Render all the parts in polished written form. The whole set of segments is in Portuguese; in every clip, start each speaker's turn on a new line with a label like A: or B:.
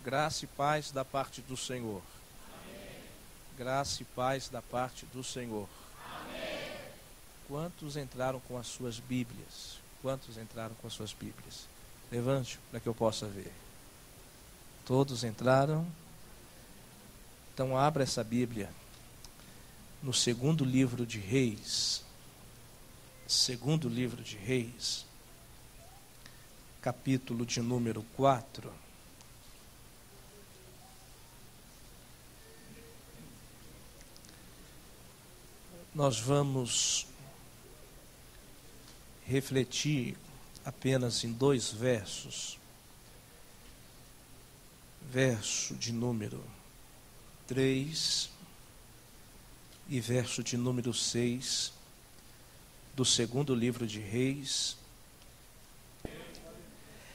A: Graça e paz da parte do Senhor. Amém. Graça e paz da parte do Senhor. Amém. Quantos entraram com as suas Bíblias? Quantos entraram com as suas Bíblias? Levante para que eu possa ver. Todos entraram? Então abra essa Bíblia no segundo livro de Reis. Segundo livro de Reis, capítulo de número 4. Nós vamos refletir apenas em 2 versos. Verso de número 3 e verso de número 6 do segundo livro de Reis.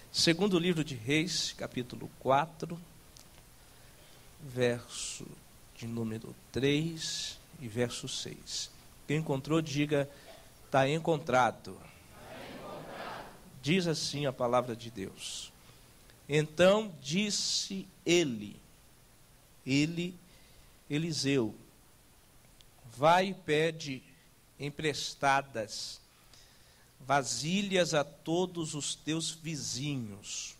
A: Segundo livro de Reis, capítulo 4, verso de número 3 e verso 6. Quem encontrou, diga: está encontrado. Diz assim a palavra de Deus. Então disse Eliseu, vai e pede emprestadas vasilhas a todos os teus vizinhos,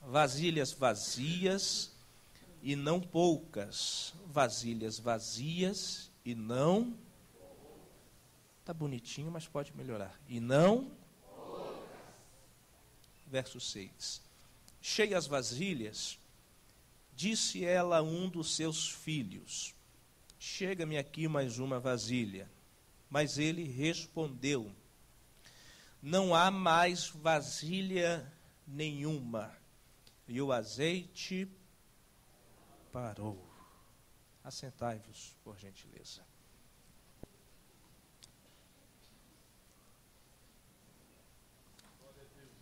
A: vasilhas vazias e não poucas, vasilhas vazias e não, está bonitinho, mas pode melhorar, e não poucas. Verso 6, cheias vasilhas, disse ela a um dos seus filhos, chega-me aqui mais uma vasilha. Mas ele respondeu, não há mais vasilha nenhuma. E o azeite parou. Assentai-vos, por gentileza.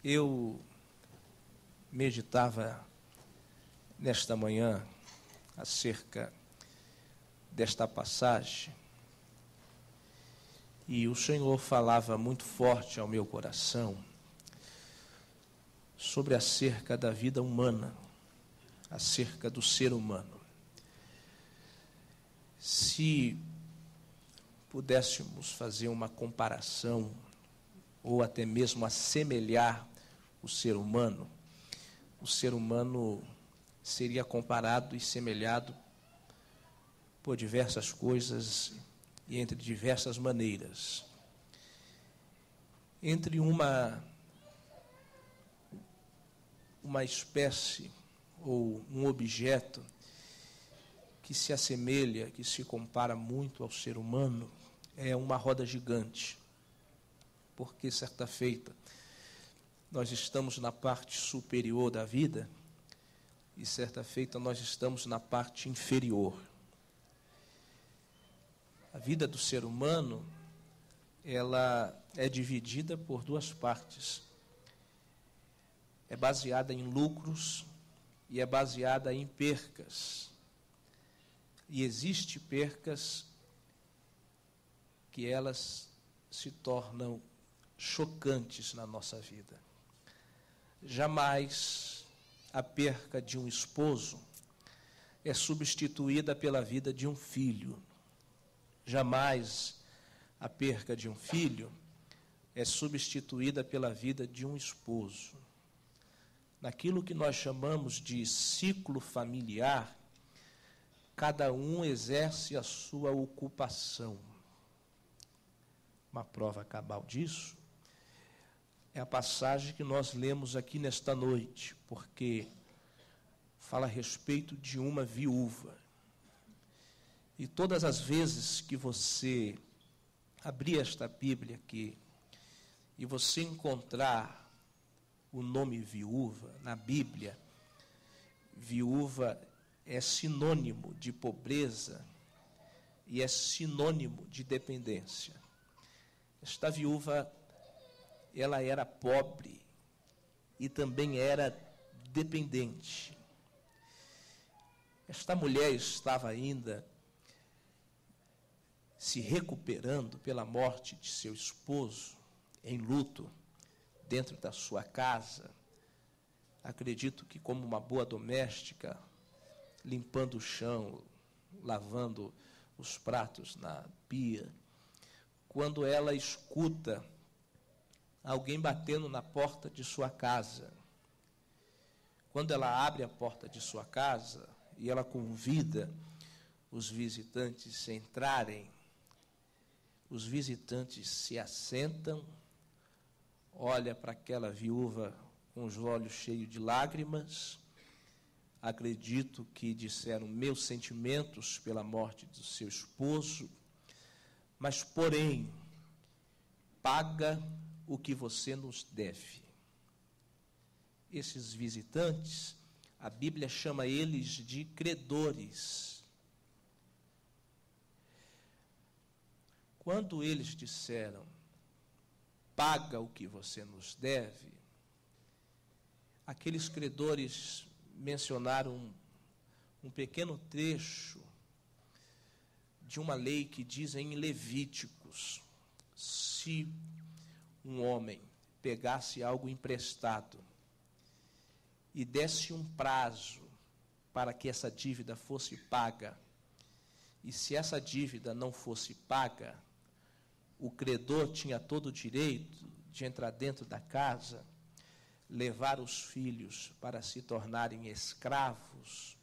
A: Eu meditava nesta manhã acerca desta passagem, e o Senhor falava muito forte ao meu coração sobre acerca da vida humana, acerca do ser humano. Se pudéssemos fazer uma comparação, ou até mesmo assemelhar o ser humano seria comparado e semelhado por diversas coisas e entre diversas maneiras. Entre uma espécie ou um objeto que se assemelha, que se compara muito ao ser humano, é uma roda gigante. Porque certa feita nós estamos na parte superior da vida e certa feita nós estamos na parte inferior. A vida do ser humano, ela é dividida por 2 partes. É baseada em lucros e é baseada em percas. E existem percas que elas se tornam chocantes na nossa vida. Jamais a perca de um esposo é substituída pela vida de um filho. Jamais a perca de um filho é substituída pela vida de um esposo. Naquilo que nós chamamos de ciclo familiar, cada um exerce a sua ocupação. Uma prova cabal disso é a passagem que nós lemos aqui nesta noite, porque fala a respeito de uma viúva. E todas as vezes que você abrir esta Bíblia aqui e você encontrar o nome viúva na Bíblia, viúva é sinônimo de pobreza e é sinônimo de dependência. Esta viúva, ela era pobre e também era dependente. Esta mulher estava ainda se recuperando pela morte de seu esposo, em luto, dentro da sua casa, acredito que como uma boa doméstica, limpando o chão, lavando os pratos na pia, quando ela escuta alguém batendo na porta de sua casa, quando ela abre a porta de sua casa e ela convida os visitantes a entrarem, os visitantes se assentam, olha para aquela viúva com os olhos cheios de lágrimas, acredito que disseram meus sentimentos pela morte do seu esposo, mas porém, paga o que você nos deve. Esses visitantes, a Bíblia chama eles de credores. Quando eles disseram, paga o que você nos deve, aqueles credores mencionaram um pequeno trecho de uma lei que diz em Levíticos, se um homem pegasse algo emprestado e desse um prazo para que essa dívida fosse paga, e se essa dívida não fosse paga, o credor tinha todo o direito de entrar dentro da casa, levar os filhos para se tornarem escravos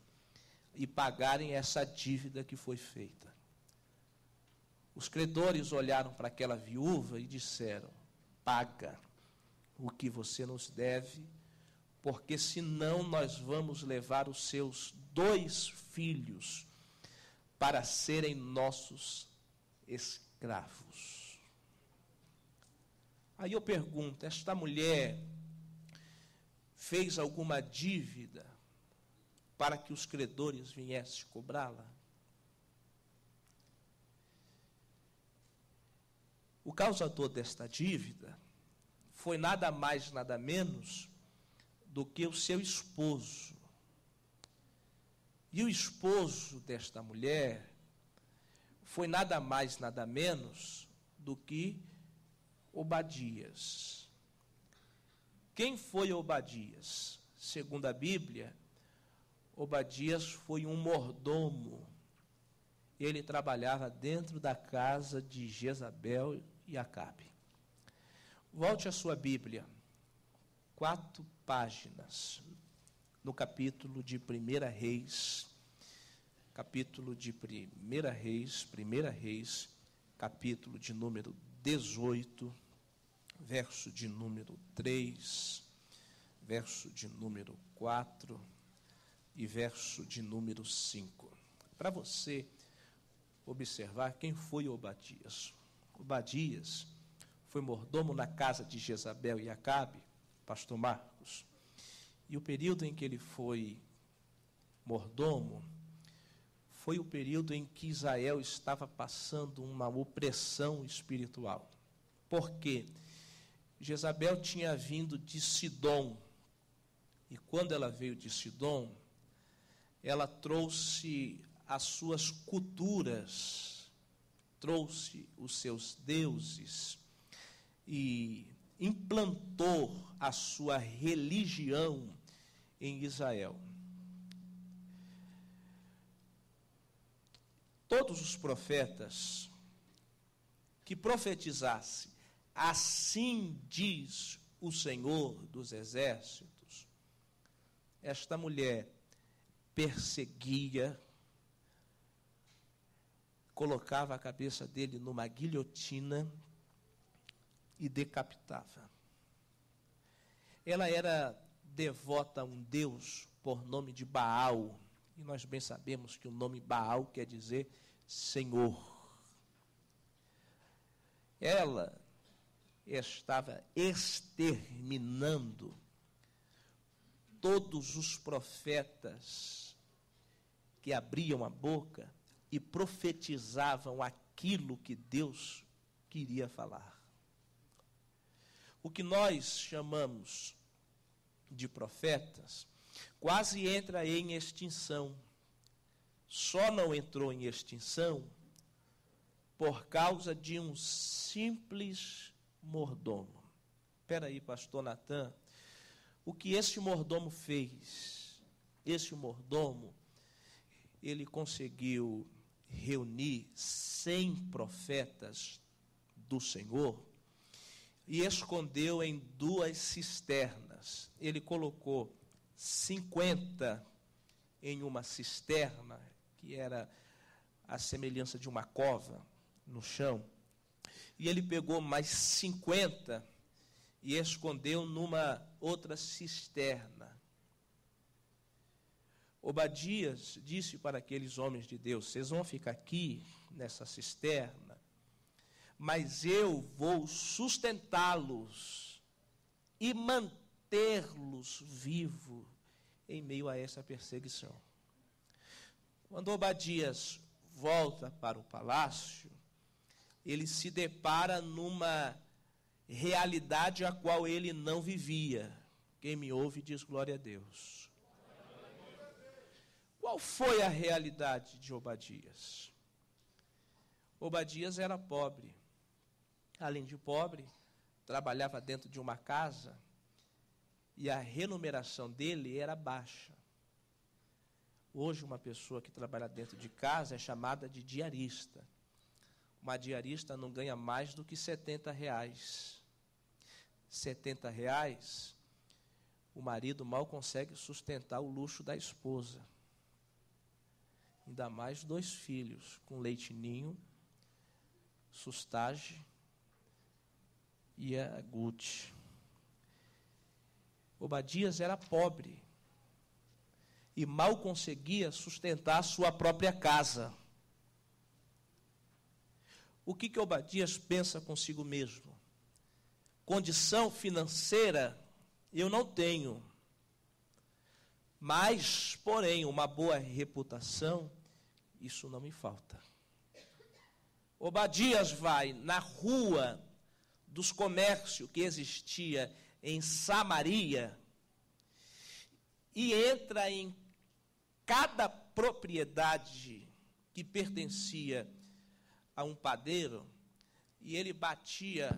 A: e pagarem essa dívida que foi feita. Os credores olharam para aquela viúva e disseram, paga o que você nos deve, porque senão nós vamos levar os seus 2 filhos para serem nossos escravos. Aí eu pergunto, esta mulher fez alguma dívida para que os credores viessem cobrá-la? O causador desta dívida foi nada mais, nada menos do que o seu esposo. E o esposo desta mulher foi nada mais, nada menos do que Obadias. Quem foi Obadias? Segundo a Bíblia, Obadias foi um mordomo. Ele trabalhava dentro da casa de Jezabel e Acabe. Volte a sua Bíblia, 4 páginas, no capítulo de 1 Reis, capítulo de 1 Reis, capítulo de número 18, verso de número 3, verso de número 4 e verso de número 5. Para você observar quem foi Obadias. Obadias foi mordomo na casa de Jezabel e Acabe, pastor Marcos. E o período em que ele foi mordomo foi o período em que Israel estava passando uma opressão espiritual. Por quê? Jezabel tinha vindo de Sidom, e quando ela veio de Sidom, ela trouxe as suas culturas, trouxe os seus deuses e implantou a sua religião em Israel. Todos os profetas que profetizassem, assim diz o Senhor dos Exércitos, esta mulher perseguia, colocava a cabeça dele numa guilhotina e decapitava. Ela era devota a um deus por nome de Baal, e nós bem sabemos que o nome Baal quer dizer Senhor. Ela estava exterminando todos os profetas que abriam a boca e profetizavam aquilo que Deus queria falar. O que nós chamamos de profetas quase entra em extinção. Só não entrou em extinção por causa de um simples mordomo. Espera aí, pastor Natan, O que esse mordomo fez? Esse mordomo, ele conseguiu reunir 100 profetas do Senhor e escondeu em 2 cisternas. Ele colocou 50 em uma cisterna, que era a semelhança de uma cova no chão, e ele pegou mais 50 e escondeu numa outra cisterna. Obadias disse para aqueles homens de Deus: vocês vão ficar aqui nessa cisterna, mas eu vou sustentá-los e mantê-los vivos em meio a essa perseguição. Quando Obadias volta para o palácio, ele se depara numa realidade a qual ele não vivia. Quem me ouve diz glória a Deus. Qual foi a realidade de Obadias? Obadias era pobre. Além de pobre, trabalhava dentro de uma casa e a remuneração dele era baixa. Hoje, uma pessoa que trabalha dentro de casa é chamada de diarista. Uma diarista não ganha mais do que R$70. R$70, o marido mal consegue sustentar o luxo da esposa. Ainda mais 2 filhos, com leite ninho, Sustage e a Gucci. Obadias era pobre e mal conseguia sustentar a sua própria casa. O que Obadias pensa consigo mesmo? Condição financeira eu não tenho, mas, porém, uma boa reputação, isso não me falta. Obadias vai na rua dos comércios que existia em Samaria e entra em cada propriedade que pertencia a um padeiro, e ele batia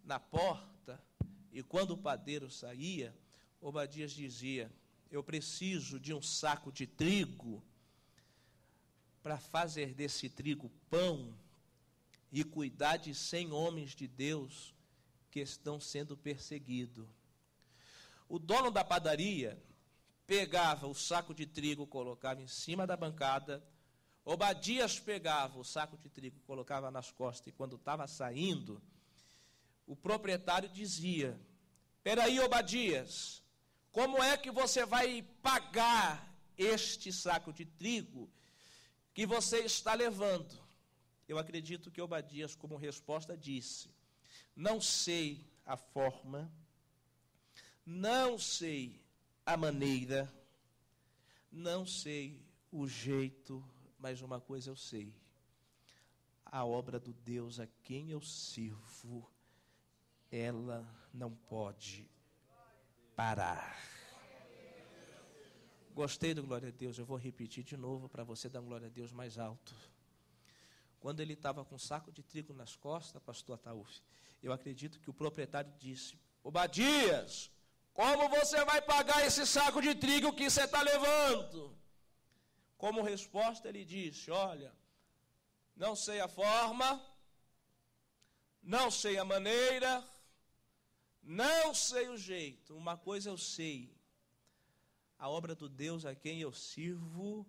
A: na porta, e quando o padeiro saía, Obadias dizia: eu preciso de um saco de trigo para fazer desse trigo pão e cuidar de 100 homens de Deus que estão sendo perseguidos. O dono da padaria pegava o saco de trigo, colocava em cima da bancada. Obadias pegava o saco de trigo, colocava nas costas, e quando estava saindo, o proprietário dizia: espera aí, Obadias, como é que você vai pagar este saco de trigo que você está levando? Eu acredito que Obadias, como resposta, disse: não sei a forma, não sei a maneira, não sei o jeito, mas uma coisa eu sei: a obra do Deus a quem eu sirvo, ela não pode parar. Gostei do glória a Deus, eu vou repetir de novo para você dar glória a Deus mais alto. Quando ele estava com um saco de trigo nas costas, pastor Ataúf, eu acredito que o proprietário disse: Obadias, como você vai pagar esse saco de trigo que você está levando? Como resposta, ele disse: olha, não sei a forma, não sei a maneira, não sei o jeito. Uma coisa eu sei: a obra do Deus a quem eu sirvo,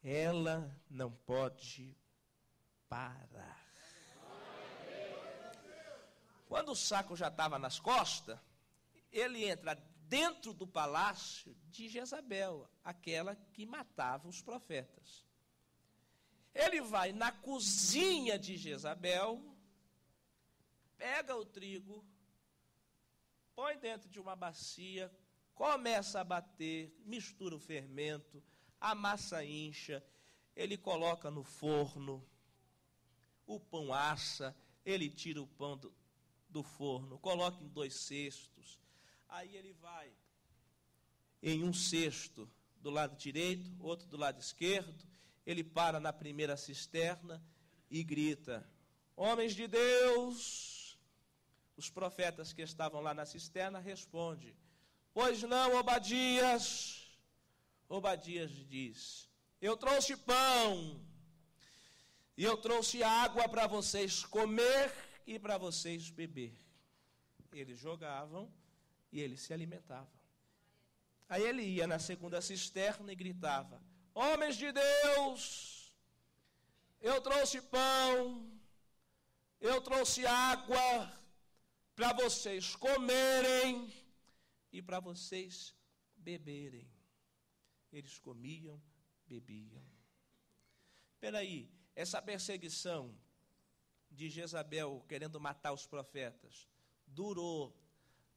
A: ela não pode parar. Quando o saco já estava nas costas, ele entra dentro do palácio de Jezabel, aquela que matava os profetas. Ele vai na cozinha de Jezabel, pega o trigo, põe dentro de uma bacia, começa a bater, mistura o fermento, a massa incha, ele coloca no forno, o pão assa, ele tira o pão do forno, coloca em 2 cestos, aí ele vai em um cesto do lado direito, outro do lado esquerdo, ele para na primeira cisterna e grita: homens de Deus! Os profetas que estavam lá na cisterna respondem: Pois não, Obadias. Obadias diz: eu trouxe pão e eu trouxe água para vocês comer e para vocês beber. Eles jogavam e eles se alimentavam. Aí ele ia na segunda cisterna e gritava: homens de Deus, eu trouxe pão, eu trouxe água para vocês comerem e para vocês beberem. Eles comiam, bebiam. Espera aí, essa perseguição de Jezabel querendo matar os profetas durou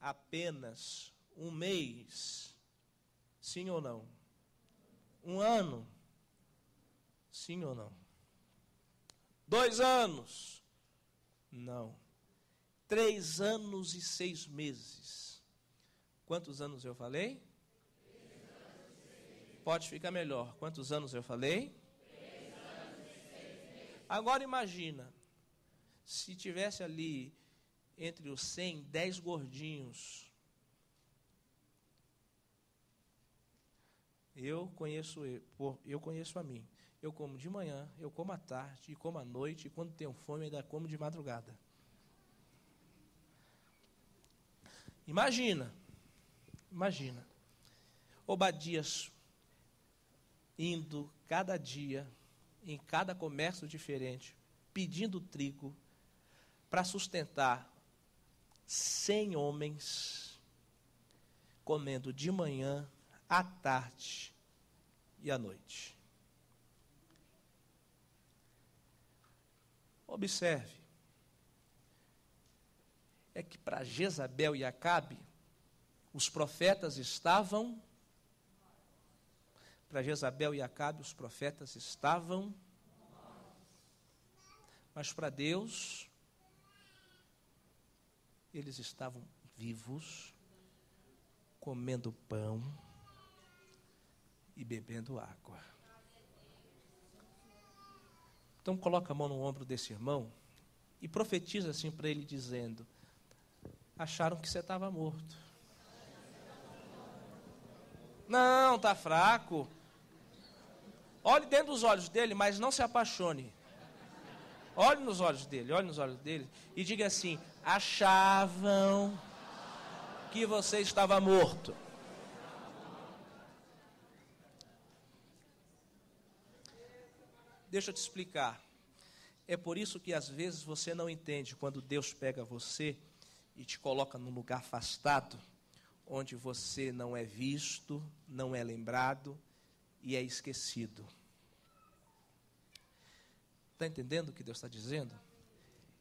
A: apenas um mês? Sim ou não? Um ano? Sim ou não? 2 anos? Não. 3 anos e 6 meses. Quantos anos eu falei? 3 anos e 6 meses. Pode ficar melhor. Quantos anos eu falei? 3 anos e 6 meses. Agora imagina, se tivesse ali entre os 100, 10 gordinhos. Eu conheço a mim. Eu como de manhã, eu como à tarde, e como à noite, e quando tenho fome ainda como de madrugada. Imagina. Obadias indo cada dia, em cada comércio diferente, pedindo trigo para sustentar 100 homens, comendo de manhã, à tarde e à noite. Observe, é que para Jezabel e Acabe, os profetas estavam, mas para Deus, eles estavam vivos, comendo pão e bebendo água. Então coloca a mão no ombro desse irmão e profetiza assim para ele, dizendo: acharam que você estava morto. Não, está fraco. Olhe dentro dos olhos dele, mas não se apaixone. Olhe nos olhos dele e diga assim: achavam que você estava morto. Deixa eu te explicar. É por isso que às vezes você não entende quando Deus pega você e te coloca num lugar afastado, onde você não é visto, não é lembrado e é esquecido. Está entendendo o que Deus está dizendo?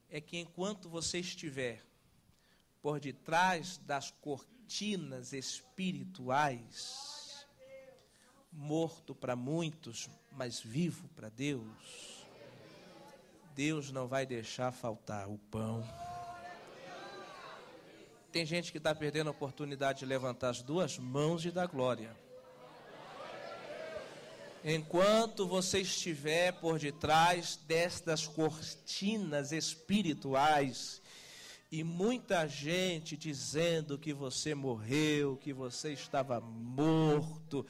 A: É que enquanto você estiver por detrás das cortinas espirituais, morto para muitos, mas vivo para Deus, Deus não vai deixar faltar o pão. Tem gente que está perdendo a oportunidade de levantar as 2 mãos e dar glória. Enquanto você estiver por detrás destas cortinas espirituais, e muita gente dizendo que você morreu, que você estava morto,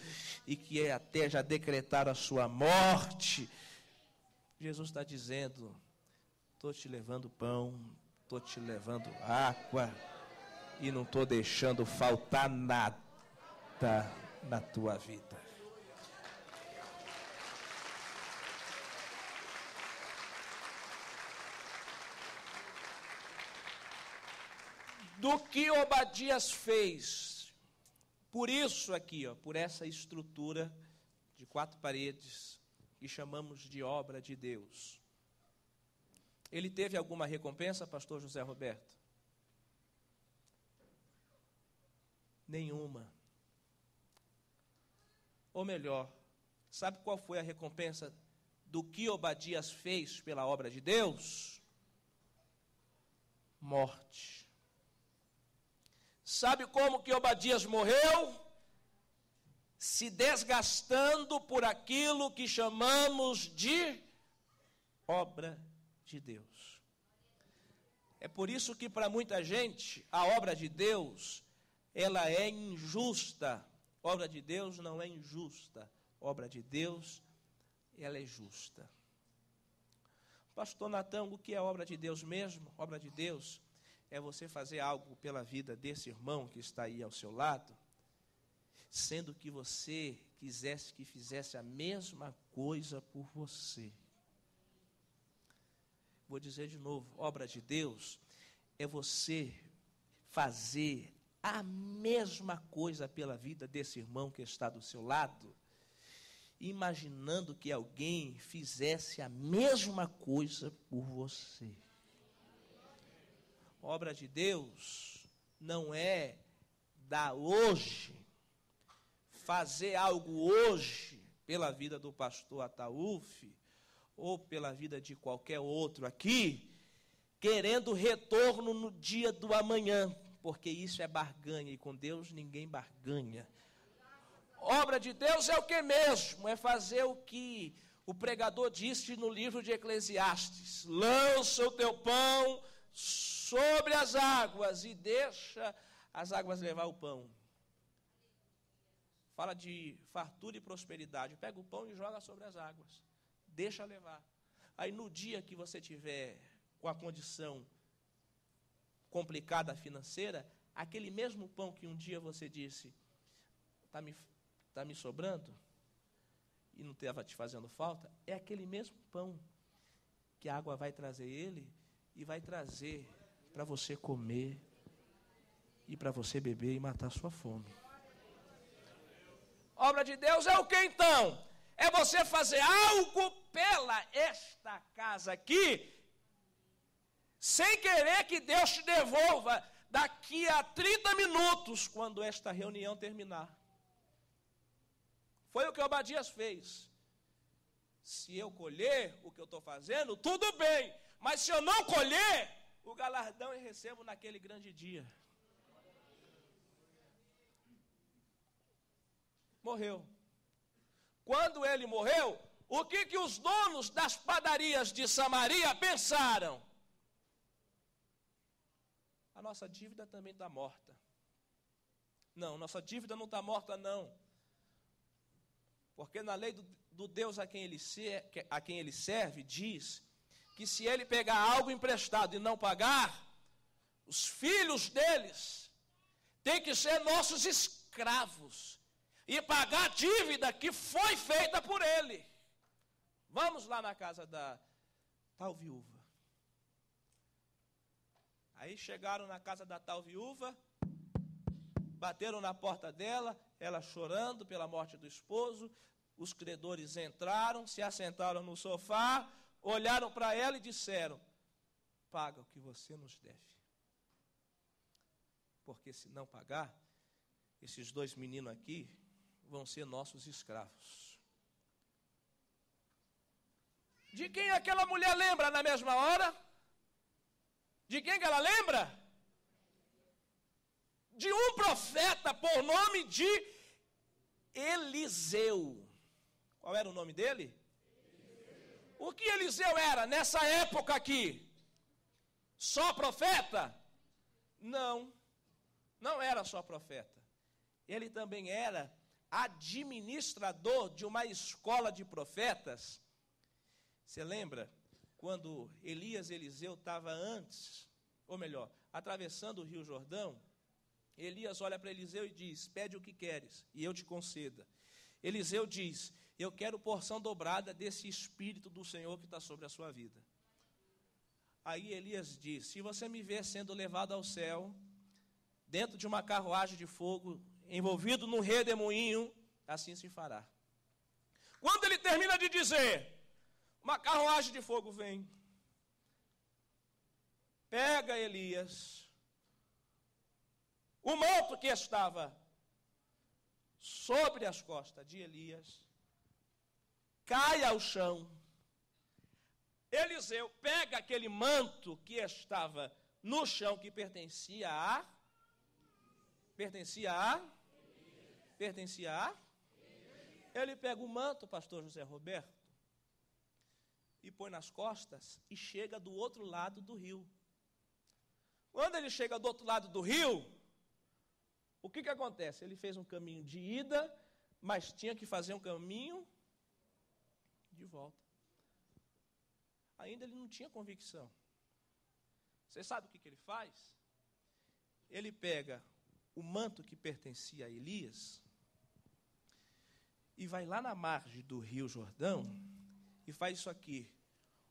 A: e que até já decretaram a sua morte, Jesus está dizendo: estou te levando pão, estou te levando água, e não estou deixando faltar nada na tua vida. Do que Obadias fez, por isso aqui, por essa estrutura de 4 paredes, que chamamos de obra de Deus, ele teve alguma recompensa, pastor José Roberto? Nenhuma. Ou melhor, sabe qual foi a recompensa do que Obadias fez pela obra de Deus? Morte. Sabe como que Obadias morreu? Se desgastando por aquilo que chamamos de obra de Deus. É por isso que para muita gente a obra de Deus ela é injusta. Obra de Deus não é injusta. Obra de Deus, ela é justa. Pastor Natão, o que é obra de Deus mesmo? Obra de Deus é você fazer algo pela vida desse irmão que está aí ao seu lado, sendo que você quisesse que fizesse a mesma coisa por você. Vou dizer de novo, obra de Deus é você fazer a mesma coisa pela vida desse irmão que está do seu lado, imaginando que alguém fizesse a mesma coisa por você. Obra de Deus não é dar hoje, fazer algo hoje pela vida do pastor Ataúf, ou pela vida de qualquer outro aqui, querendo retorno no dia do amanhã, porque isso é barganha, e com Deus ninguém barganha. Obra de Deus é o que mesmo? É fazer o que o pregador disse no livro de Eclesiastes: lança o teu pão sobre as águas e deixa as águas levar o pão. Fala de fartura e prosperidade. Pega o pão e joga sobre as águas. Deixa levar. Aí no dia que você tiver com a condição complicada financeira, aquele mesmo pão que um dia você disse, está me sobrando, e não estava te fazendo falta, é aquele mesmo pão que a água vai trazer ele, e vai trazer para você comer, e para você beber e matar sua fome. Obra de Deus é o que então? É você fazer algo pela esta casa aqui, sem querer que Deus te devolva daqui a 30 minutos, quando esta reunião terminar. Foi o que Obadias fez. Se eu colher o que eu estou fazendo, tudo bem. Mas se eu não colher, o galardão eu recebo naquele grande dia. Morreu. Quando ele morreu, o que os donos das padarias de Samaria pensaram? A nossa dívida também está morta. Não, nossa dívida não está morta, não. Porque na lei do Deus a quem ele serve, diz que se ele pegar algo emprestado e não pagar, os filhos deles têm que ser nossos escravos e pagar a dívida que foi feita por ele. Vamos lá na casa da tal viúva. Aí chegaram na casa da tal viúva, bateram na porta dela, ela chorando pela morte do esposo. Os credores entraram, se assentaram no sofá, olharam para ela e disseram: paga o que você nos deve. Porque se não pagar, esses dois meninos aqui vão ser nossos escravos. De quem aquela mulher lembra na mesma hora? De quem que ela lembra? De um profeta por nome de Eliseu. Qual era o nome dele? Eliseu. O que Eliseu era nessa época aqui? Só profeta? Não, não era só profeta. Ele também era administrador de uma escola de profetas. Você lembra quando Eliseu estava antes, ou melhor, atravessando o Rio Jordão? Elias olha para Eliseu e diz: pede o que queres e eu te conceda. Eliseu diz: eu quero porção dobrada desse Espírito do Senhor que está sobre a sua vida. Aí Elias diz: se você me ver sendo levado ao céu, dentro de uma carruagem de fogo, envolvido num redemoinho, assim se fará. Quando ele termina de dizer, uma carruagem de fogo vem, pega Elias, o manto que estava sobre as costas de Elias, cai ao chão. Eliseu pega aquele manto que estava no chão, que pertencia a ele pega o manto, pastor José Roberto, e põe nas costas e chega do outro lado do rio. Quando ele chega do outro lado do rio, o que acontece? Ele fez um caminho de ida, mas tinha que fazer um caminho de volta. Ainda ele não tinha convicção. Você sabe o que ele faz? Ele pega o manto que pertencia a Elias e vai lá na margem do rio Jordão e faz isso aqui.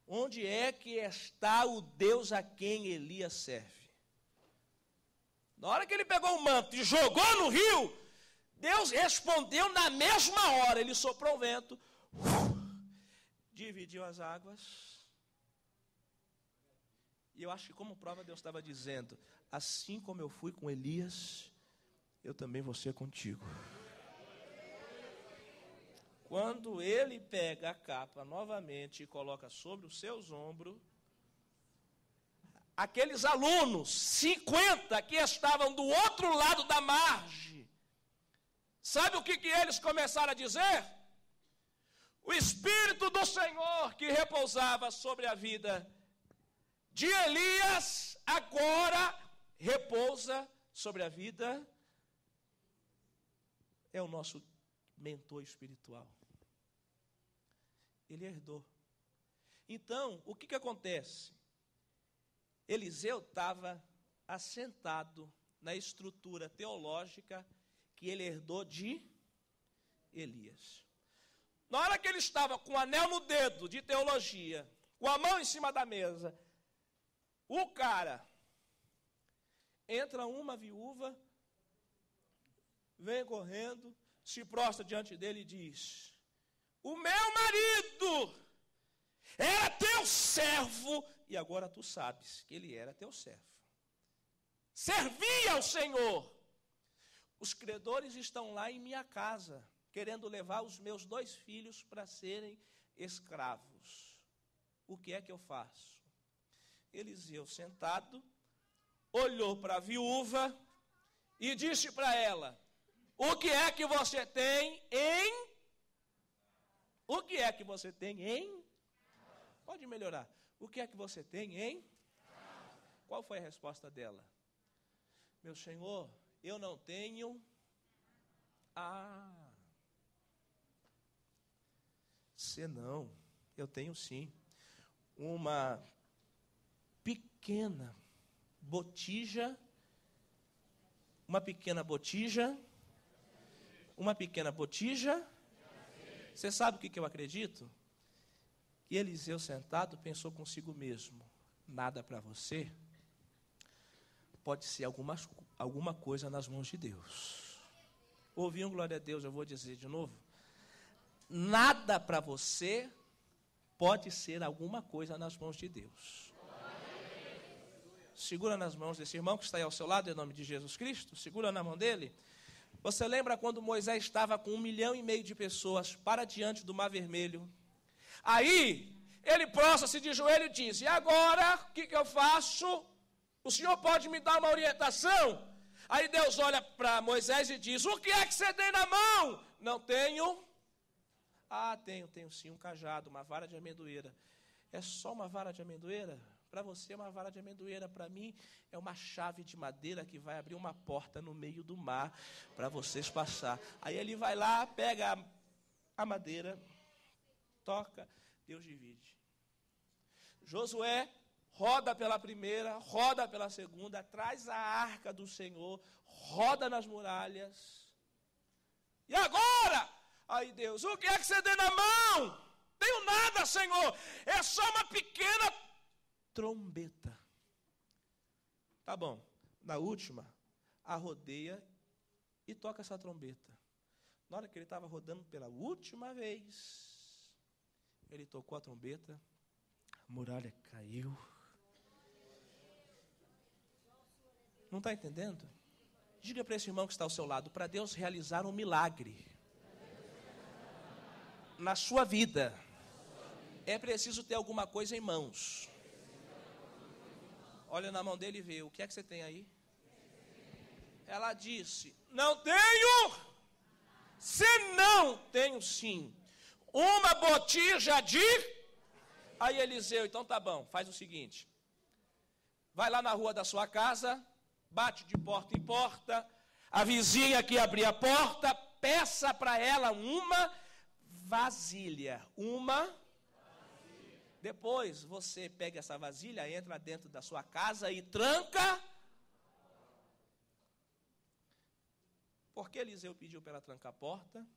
A: Onde é que está o Deus a quem Elias serve? Na hora que ele pegou o manto e jogou no rio, Deus respondeu na mesma hora. Ele soprou o vento, dividiu as águas. E eu acho que como prova Deus estava dizendo, assim como eu fui com Elias, eu também vou ser contigo. Quando ele pega a capa novamente e coloca sobre os seus ombros, aqueles alunos, 50 que estavam do outro lado da margem, sabe o que eles começaram a dizer? O Espírito do Senhor que repousava sobre a vida de Elias, agora repousa sobre a vida, é o nosso mentor espiritual. Ele herdou. Então, o que acontece? Eliseu estava assentado na estrutura teológica que ele herdou de Elias. Na hora que ele estava com o anel no dedo de teologia, com a mão em cima da mesa, o cara, entra uma viúva, vem correndo, se prostra diante dele e diz: o meu marido era teu servo, e agora tu sabes que ele era teu servo. Servia ao Senhor. Os credores estão lá em minha casa, querendo levar os meus 2 filhos para serem escravos. O que é que eu faço? Eliseu, sentado, olhou para a viúva e disse para ela: o que é que você tem em? O que é que você tem em? Pode melhorar. O que é que você tem em? Qual foi a resposta dela? Meu senhor, eu não tenho. Senão, eu tenho sim. Uma pequena botija. Você sabe o que eu acredito? Que Eliseu sentado pensou consigo mesmo: nada para você pode ser alguma coisa nas mãos de Deus. Ouviu, glória a Deus? Eu vou dizer de novo: nada para você pode ser alguma coisa nas mãos de Deus. Segura nas mãos desse irmão que está aí ao seu lado, em nome de Jesus Cristo. Segura na mão dele. Você lembra quando Moisés estava com 1,5 milhão de pessoas para diante do Mar Vermelho? Aí, ele prostra-se de joelho e diz: e agora, o que eu faço? O senhor pode me dar uma orientação? Aí Deus olha para Moisés e diz: o que é que você tem na mão? Não tenho. Tenho sim, um cajado, uma vara de amendoeira. É só uma vara de amendoeira? Para você é uma vara de amendoeira, para mim é uma chave de madeira que vai abrir uma porta no meio do mar para vocês passar. Aí ele vai lá, pega a madeira, toca, Deus divide. Josué roda pela primeira, roda pela segunda, traz a arca do Senhor, roda nas muralhas. E agora? Aí Deus: o que é que você tem na mão? Tenho nada, Senhor, é só uma pequena trombeta. Tá bom, na última, arrodeia e toca essa trombeta. Na hora que ele estava rodando pela última vez, ele tocou a trombeta, a muralha caiu. Não está entendendo? Diga para esse irmão que está ao seu lado: para Deus realizar um milagre na sua vida, é preciso ter alguma coisa em mãos. Olha na mão dele e vê: o que é que você tem aí? Ela disse: não tenho. Senão, tenho sim uma botija de... Aí Eliseu: então tá bom, faz o seguinte, vai lá na rua da sua casa, bate de porta em porta, A vizinha que abria a porta, peça para ela uma vasilha. Depois você pega essa vasilha, entra dentro da sua casa e tranca. Por que Eliseu pediu para ela trancar a porta?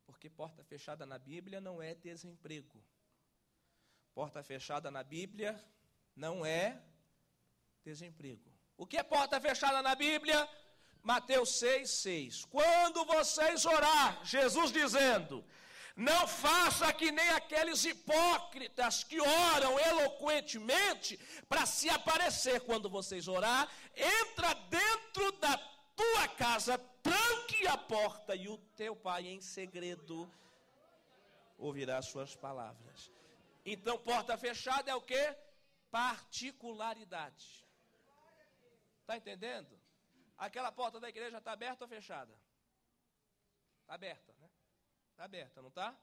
A: Porque porta fechada na Bíblia não é desemprego. Porta fechada na Bíblia não é desemprego. O que é porta fechada na Bíblia? Mateus 6,6. Quando vocês orar, Jesus dizendo, não faça que nem aqueles hipócritas que oram eloquentemente para se aparecer. Quando vocês orar, entra dentro da tua casa, tranque a porta e o teu pai em segredo ouvirá as suas palavras. Então, porta fechada é o quê? Particularidade. Está entendendo? Aquela porta da igreja está aberta ou fechada? Está aberta, né? Está aberta, não está?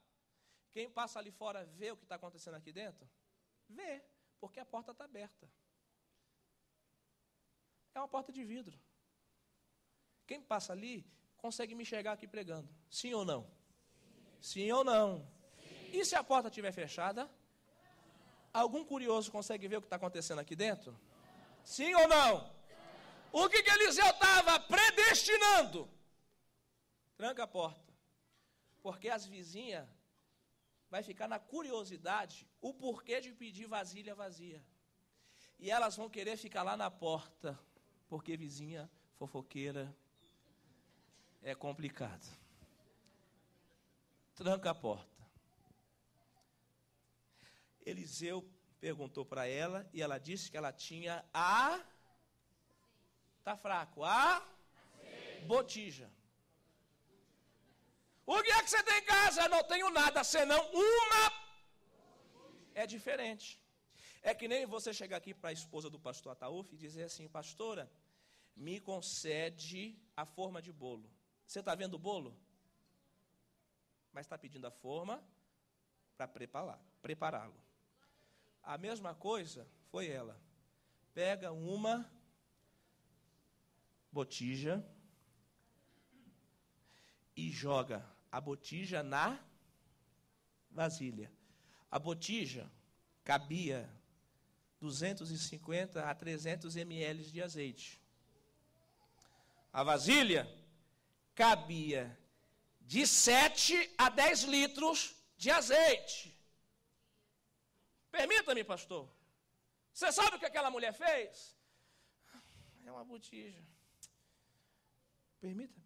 A: Quem passa ali fora vê o que está acontecendo aqui dentro? Vê, porque a porta está aberta. É uma porta de vidro. Quem passa ali consegue me enxergar aqui pregando. Sim ou não? Sim ou não? Sim. E se a porta estiver fechada? Algum curioso consegue ver o que está acontecendo aqui dentro? Sim ou não? O que Eliseu estava predestinando? Tranca a porta. Porque as vizinhas vai ficar na curiosidade o porquê de pedir vasilha vazia. E elas vão querer ficar lá na porta, porque vizinha fofoqueira é complicado. Tranca a porta. Eliseu perguntou para ela e ela disse que ela tinha está fraco, botija. O que é que você tem em casa? Eu não tenho nada, senão uma. É diferente. É que nem você chegar aqui para a esposa do pastor Ataúf e dizer assim, pastora, me concede a forma de bolo. Você está vendo o bolo? Mas está pedindo a forma para prepará-lo. A mesma coisa foi ela. Pega uma botija e joga a botija na vasilha. A botija cabia 250 a 300 ml de azeite. A vasilha cabia de 7 a 10 litros de azeite. Permita-me, pastor. Você sabe o que aquela mulher fez? É uma botija. Permita-me.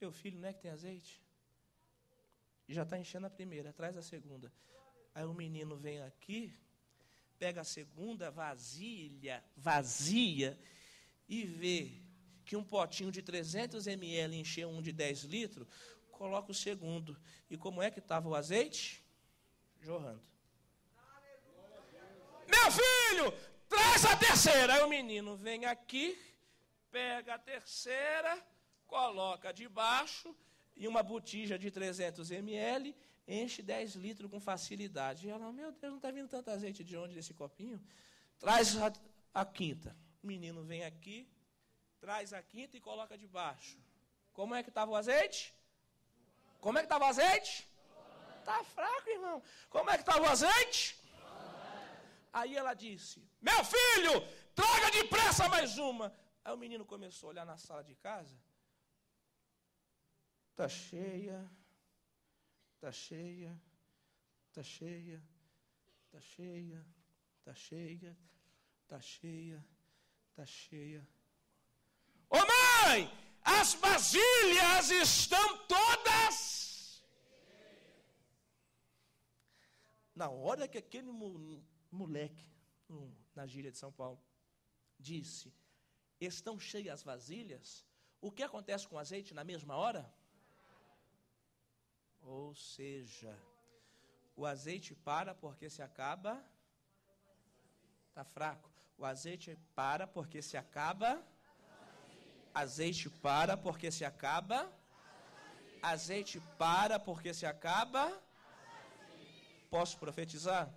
A: Meu filho, não é que tem azeite? E já está enchendo a primeira, traz a segunda. Aí o menino vem aqui, pega a segunda vasilha vazia e vê que um potinho de 300 ml encheu um de 10 litros, coloca o segundo. E como é que estava o azeite? Jorrando. Meu filho, traz a terceira. Aí o menino vem aqui, pega a terceira, coloca debaixo, e uma botija de 300 ml, enche 10 litros com facilidade. E ela, meu Deus, não está vindo tanto azeite de onde desse copinho? Traz a quinta. O menino vem aqui, traz a quinta e coloca debaixo. Como é que estava o azeite? Como é que estava o azeite? Está fraco, irmão. Como é que estava o azeite? Aí ela disse, meu filho, traga depressa mais uma. Aí o menino começou a olhar na sala de casa. Está cheia, está cheia, está cheia, está cheia, está cheia, está cheia, está cheia. Ô mãe, as vasilhas estão todas. Na hora que aquele moleque, na gíria de São Paulo, disse, estão cheias as vasilhas, o que acontece com o azeite na mesma hora? Ou seja, o azeite para porque se acaba, está fraco. O azeite para porque se acaba, azeite para porque se acaba, azeite para porque se acaba. Posso profetizar?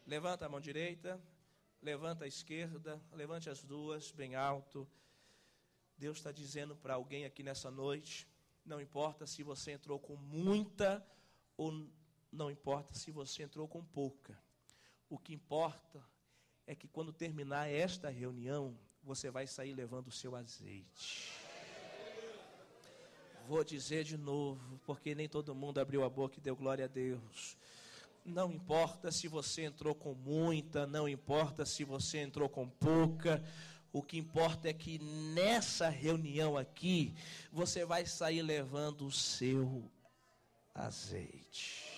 A: Levanta a mão direita, Levanta a esquerda, levante as duas, bem alto. Deus está dizendo para alguém aqui nessa noite, não importa se você entrou com muita ou não importa se você entrou com pouca. O que importa é que quando terminar esta reunião, você vai sair levando o seu azeite. Vou dizer de novo, porque nem todo mundo abriu a boca e deu glória a Deus. Não importa se você entrou com muita, não importa se você entrou com pouca. O que importa é que nessa reunião aqui, você vai sair levando o seu azeite.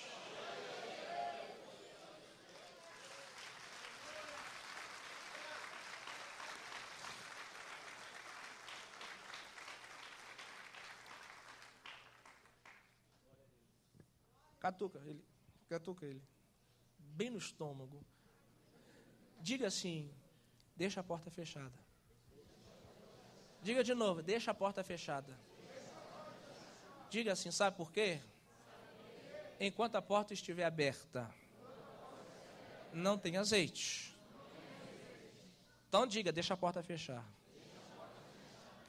A: Catuca ele, bem no estômago. Diga assim, deixa a porta fechada. Diga de novo, deixa a porta fechada. Diga assim, sabe por quê? Enquanto a porta estiver aberta, não tem azeite. Então diga, deixa a porta fechar.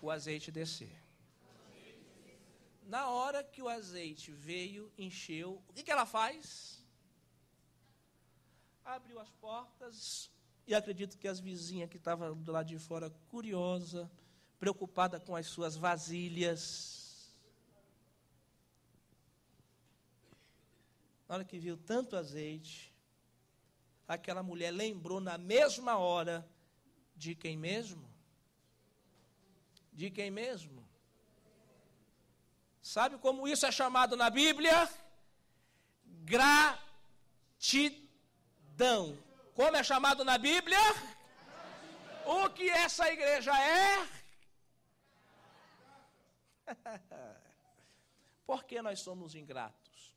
A: O azeite descer. Na hora que o azeite veio, encheu, o que ela faz? Abriu as portas e acredito que as vizinhas que estavam do lado de fora, curiosa, preocupada com as suas vasilhas. Na hora que viu tanto azeite, aquela mulher lembrou na mesma hora de quem mesmo? De quem mesmo? Sabe como isso é chamado na Bíblia? Gratidão. Como é chamado na Bíblia? O que essa igreja é? Por que nós somos ingratos?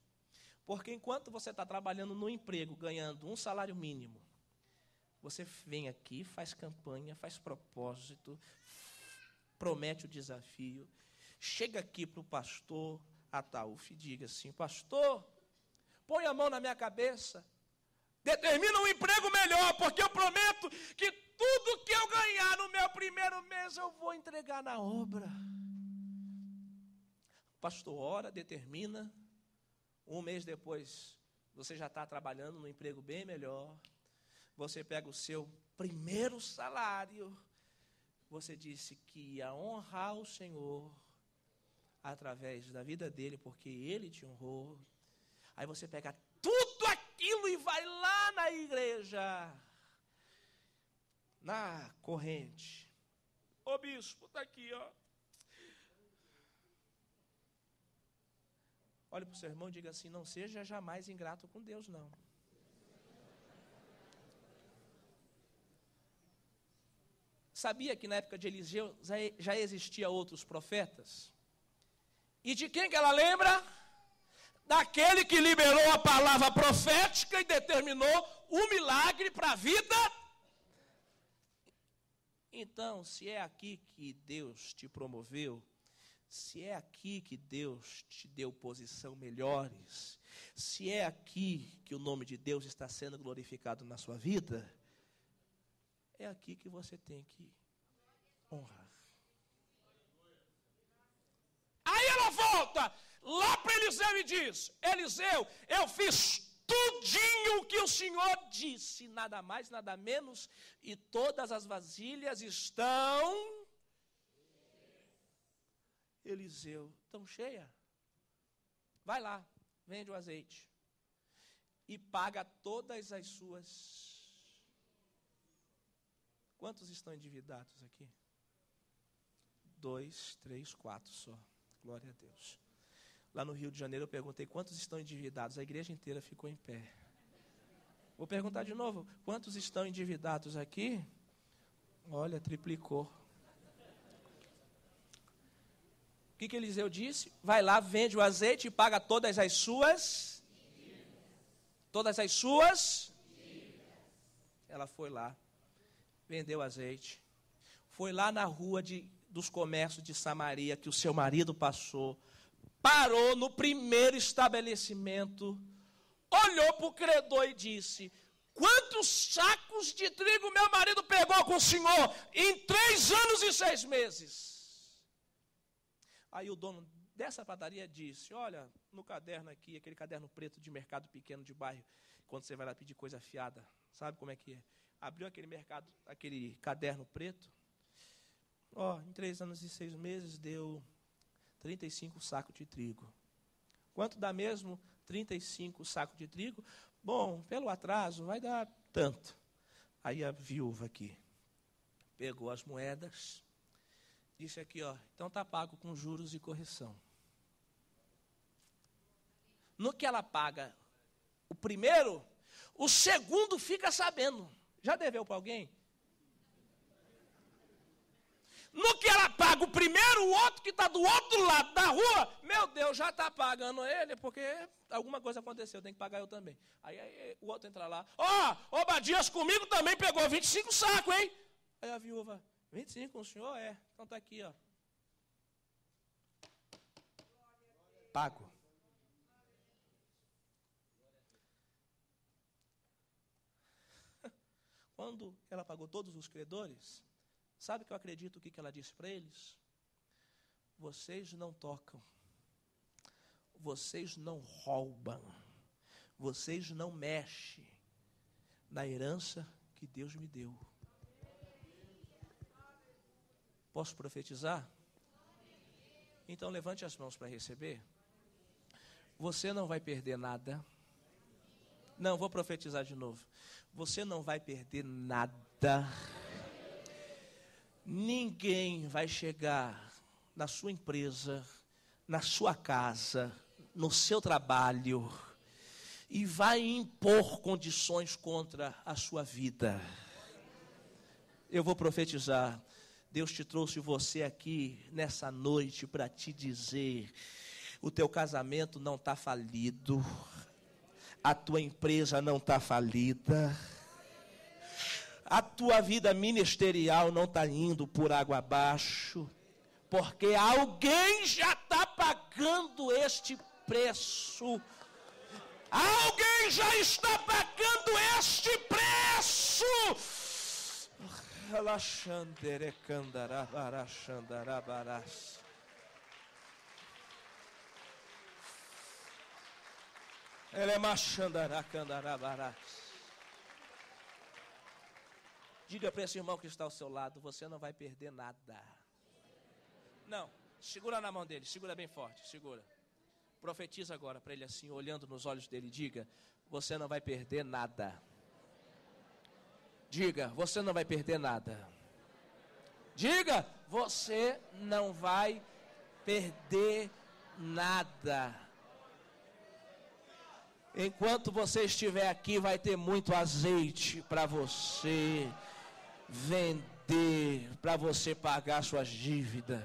A: Porque enquanto você está trabalhando no emprego, ganhando um salário mínimo, você vem aqui, faz campanha, faz propósito, promete o desafio, chega aqui para o pastor Ataúf e diga assim, pastor, põe a mão na minha cabeça, determina um emprego melhor, porque eu prometo que tudo que eu ganhar no meu primeiro mês, eu vou entregar na obra. O pastor ora, determina, um mês depois, você já está trabalhando num emprego bem melhor, você pega o seu primeiro salário, você disse que ia honrar o Senhor através da vida dele, porque ele te honrou. Aí você pega tudo aquilo e vai lá na igreja, na corrente. Ô bispo, está aqui, ó. Olhe para o seu irmão e diga assim, não seja jamais ingrato com Deus, não. Sabia que na época de Eliseu já existia outros profetas? E de quem que ela lembra? Daquele que liberou a palavra profética e determinou um milagre para a vida. Então, se é aqui que Deus te promoveu, se é aqui que Deus te deu posição melhores, se é aqui que o nome de Deus está sendo glorificado na sua vida, é aqui que você tem que honrar. Aí ela volta lá para Eliseu e diz, Eliseu, eu fiz tudinho o que o Senhor disse, nada mais, nada menos, e todas as vasilhas estão... Eliseu, tão cheia? Vai lá, vende o azeite e paga todas as suas... Quantos estão endividados aqui? 2, 3, 4 só. Glória a Deus. Lá no Rio de Janeiro eu perguntei quantos estão endividados. A igreja inteira ficou em pé. Vou perguntar de novo. Quantos estão endividados aqui? Olha, triplicou. O que Eliseu disse? Vai lá, vende o azeite e paga todas as suas. Todas as suas. Ela foi lá, vendeu azeite. Foi lá na rua dos comércios de Samaria que o seu marido passou. Parou no primeiro estabelecimento. Olhou para o credor e disse, Quantos sacos de trigo meu marido pegou com o senhor em 3 anos e 6 meses? Aí o dono dessa padaria disse, olha, no caderno aqui, aquele caderno preto de mercado pequeno de bairro, quando você vai lá pedir coisa fiada, sabe como é que é? Abriu aquele caderno preto, em 3 anos e 6 meses deu 35 sacos de trigo. Quanto dá mesmo 35 sacos de trigo? Bom, pelo atraso vai dar tanto. Aí a viúva aqui pegou as moedas, disse aqui, então está pago com juros e correção. No que ela paga o primeiro, o segundo fica sabendo. Já deveu para alguém? No que ela paga o primeiro, o outro que está do outro lado da rua, meu Deus, já está pagando ele, porque alguma coisa aconteceu, tem que pagar eu também. Aí o outro entra lá, Obadias comigo também pegou 25 sacos, hein? Aí a viúva, 25 com o senhor? Então está aqui, pago. Quando ela pagou todos os credores, sabe o que eu acredito o que ela disse para eles? Vocês não tocam, vocês não roubam, vocês não mexem na herança que Deus me deu. Posso profetizar? Então levante as mãos para receber. Você não vai perder nada. Não, vou profetizar de novo. Você não vai perder nada. Ninguém vai chegar na sua empresa, na sua casa, no seu trabalho e vai impor condições contra a sua vida. Eu vou profetizar. Deus te trouxe você aqui nessa noite para te dizer: o teu casamento não está falido, a tua empresa não está falida, a tua vida ministerial não está indo por água abaixo, porque alguém já está pagando este preço. Alguém já está pagando este preço. Diga para esse irmão que está ao seu lado: você não vai perder nada. Não, segura na mão dele, segura bem forte, segura. Profetiza agora para ele assim, olhando nos olhos dele, diga: você não vai perder nada. Diga: você não vai perder nada. Diga: você não vai perder nada. Enquanto você estiver aqui, vai ter muito azeite para você vender, para você pagar suas dívidas.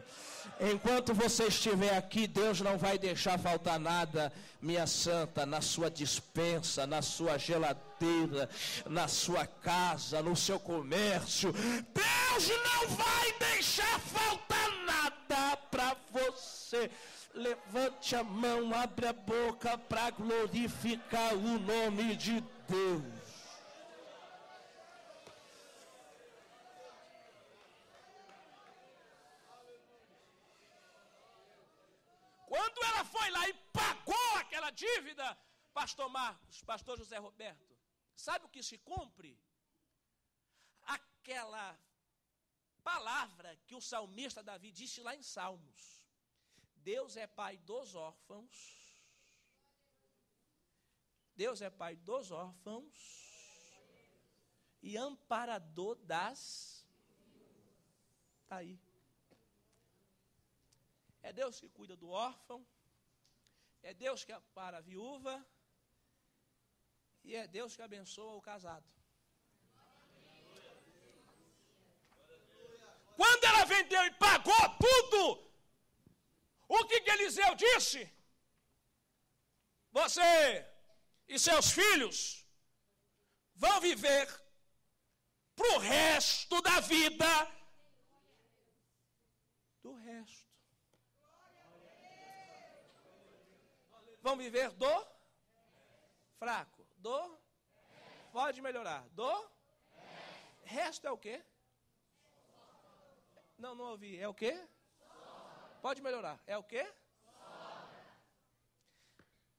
A: Enquanto você estiver aqui, Deus não vai deixar faltar nada, minha santa, na sua despensa, na sua geladeira, na sua casa, no seu comércio. Deus não vai deixar faltar nada para você. Levante a mão, abre a boca para glorificar o nome de Deus. Quando ela foi lá e pagou aquela dívida, pastor Marcos, pastor José Roberto, sabe o que se cumpre? Aquela palavra que o salmista Davi disse lá em Salmos: Deus é pai dos órfãos. Deus é pai dos órfãos e amparador das... Está aí. É Deus que cuida do órfão, é Deus que ampara a viúva e é Deus que abençoa o casado. Quando ela vendeu e pagou tudo, o que Eliseu disse? Você e seus filhos vão viver para o resto da vida do resto. Vão viver do fraco, do Pode melhorar. Resto é o quê? Não ouvi. É o quê? Pode melhorar. É o quê?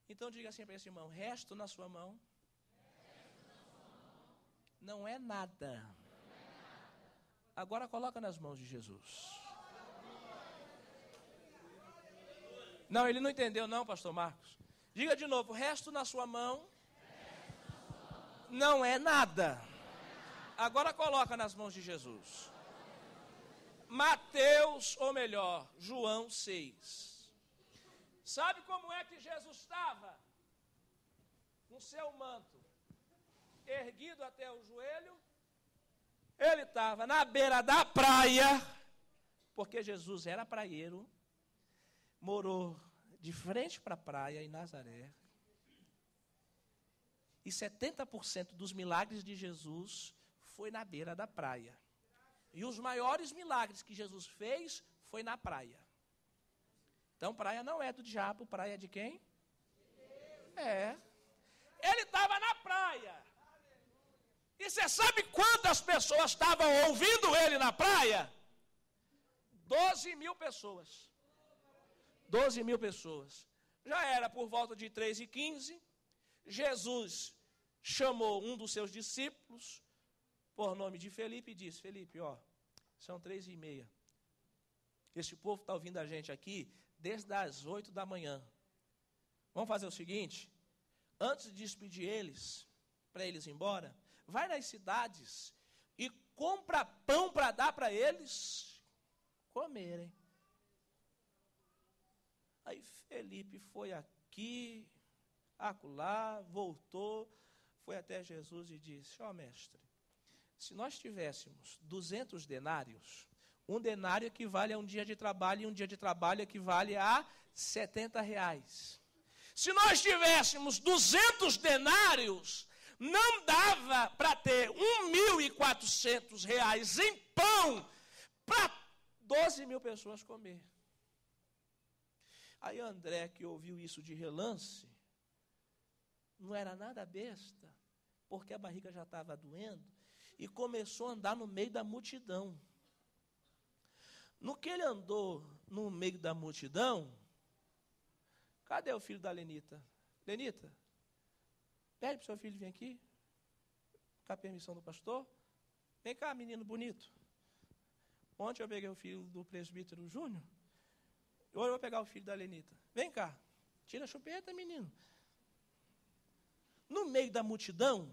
A: Então diga assim para esse irmão: resto na sua mão não é nada. Agora coloca nas mãos de Jesus. Não, ele não entendeu não, pastor Marcos. Diga de novo: resto na sua mão não é nada. Agora coloca nas mãos de Jesus. Mateus, ou melhor, João 6. Sabe como é que Jesus estava? Com seu manto erguido até o joelho. Ele estava na beira da praia, porque Jesus era praieiro, morou de frente para a praia em Nazaré. E 70% dos milagres de Jesus foi na beira da praia. E os maiores milagres que Jesus fez foi na praia. Então, praia não é do diabo, praia é de quem? É. Ele estava na praia. E você sabe quantas pessoas estavam ouvindo ele na praia? 12 mil pessoas. 12 mil pessoas. Já era por volta de 3h15. Jesus chamou um dos seus discípulos, por nome de Felipe, e disse: Felipe, são 3h30. Esse povo está ouvindo a gente aqui desde as 8 da manhã. Vamos fazer o seguinte: antes de despedir eles, para eles ir embora, vai nas cidades e compra pão para dar para eles comerem. Aí Felipe foi aqui, acolá, voltou, foi até Jesus e disse: mestre, se nós tivéssemos 200 denários, um denário equivale a um dia de trabalho, e um dia de trabalho equivale a R$70. Se nós tivéssemos 200 denários, não dava para ter R$1.400 em pão para 12 mil pessoas comer. Aí André, que ouviu isso de relance, não era nada besta, porque a barriga já estava doendo, e começou a andar no meio da multidão. No que ele andou no meio da multidão, cadê o filho da Lenita? Lenita, pede para o seu filho vir aqui, com a permissão do pastor. Vem cá, menino bonito. Ontem eu peguei o filho do presbítero Júnior, hoje eu vou pegar o filho da Lenita. Vem cá, tira a chupeta, menino. No meio da multidão,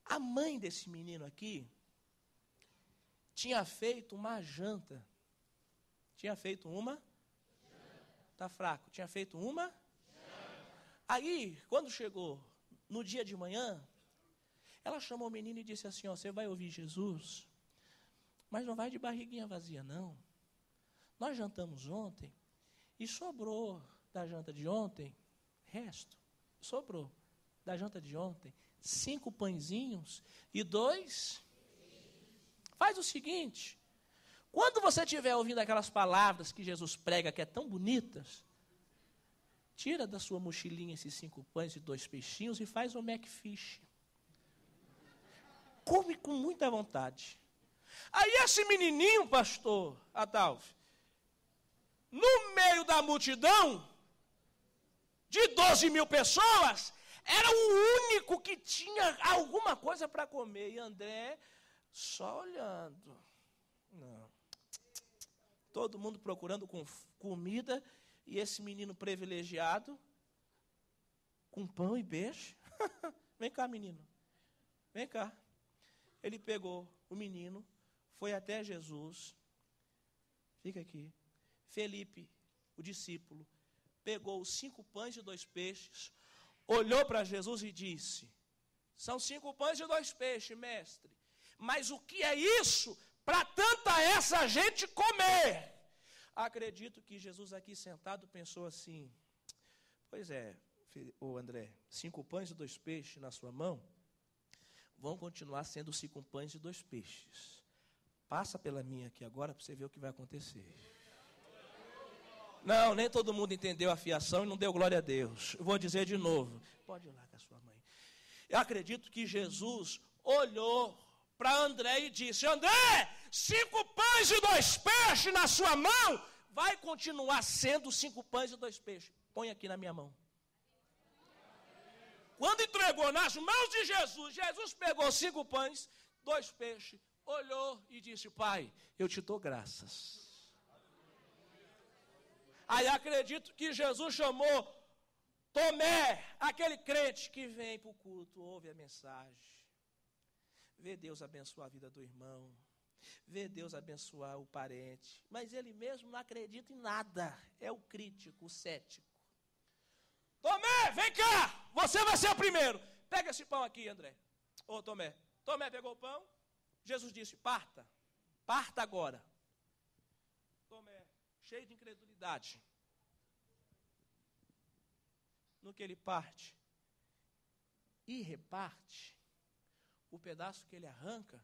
A: a mãe desse menino aqui tinha feito uma janta. Tinha feito uma? Está fraco. Tinha feito uma? Aí, quando chegou no dia de manhã, ela chamou o menino e disse assim: você vai ouvir Jesus, mas não vai de barriguinha vazia, não. Nós jantamos ontem e sobrou da janta de ontem, sobrou da janta de ontem, 5 pãezinhos e 2. Faz o seguinte: quando você estiver ouvindo aquelas palavras que Jesus prega, que é tão bonitas, tira da sua mochilinha esses 5 pães e 2 peixinhos e faz um McFish. Come com muita vontade. Aí esse menininho, pastor Adalf, no meio da multidão, de 12 mil pessoas, era o único que tinha alguma coisa para comer. E André só olhando. Não. Todo mundo procurando com comida, e esse menino privilegiado, com pão e peixe. Vem cá, menino. Vem cá. Ele pegou o menino, foi até Jesus. Fica aqui. Felipe, o discípulo, pegou os 5 pães e 2 peixes, olhou para Jesus e disse: são 5 pães e 2 peixes, mestre. Mas o que é isso para tanta essa gente comer? Acredito que Jesus aqui sentado pensou assim: pois é, ô André, 5 pães e 2 peixes na sua mão, vão continuar sendo 5 pães e 2 peixes. Passa pela minha aqui agora para você ver o que vai acontecer. Não, nem todo mundo entendeu a fiação e não deu glória a Deus. Eu vou dizer de novo. Pode ir lá com a sua mãe. Eu acredito que Jesus olhou para André e disse: André, 5 pães e 2 peixes na sua mão, vai continuar sendo 5 pães e 2 peixes. Põe aqui na minha mão. Quando entregou nas mãos de Jesus, Jesus pegou 5 pães, 2 peixes, olhou e disse: Pai, eu te dou graças. Aí acredito que Jesus chamou Tomé, aquele crente que vem para o culto, ouve a mensagem, vê Deus abençoar a vida do irmão, vê Deus abençoar o parente, mas ele mesmo não acredita em nada, é o crítico, o cético. Tomé, vem cá, você vai ser o primeiro. Pega esse pão aqui, André. Ô, Tomé. Tomé pegou o pão, Jesus disse: parta agora. Tomé, cheio de incredulidade. No que ele parte e reparte, o pedaço que ele arranca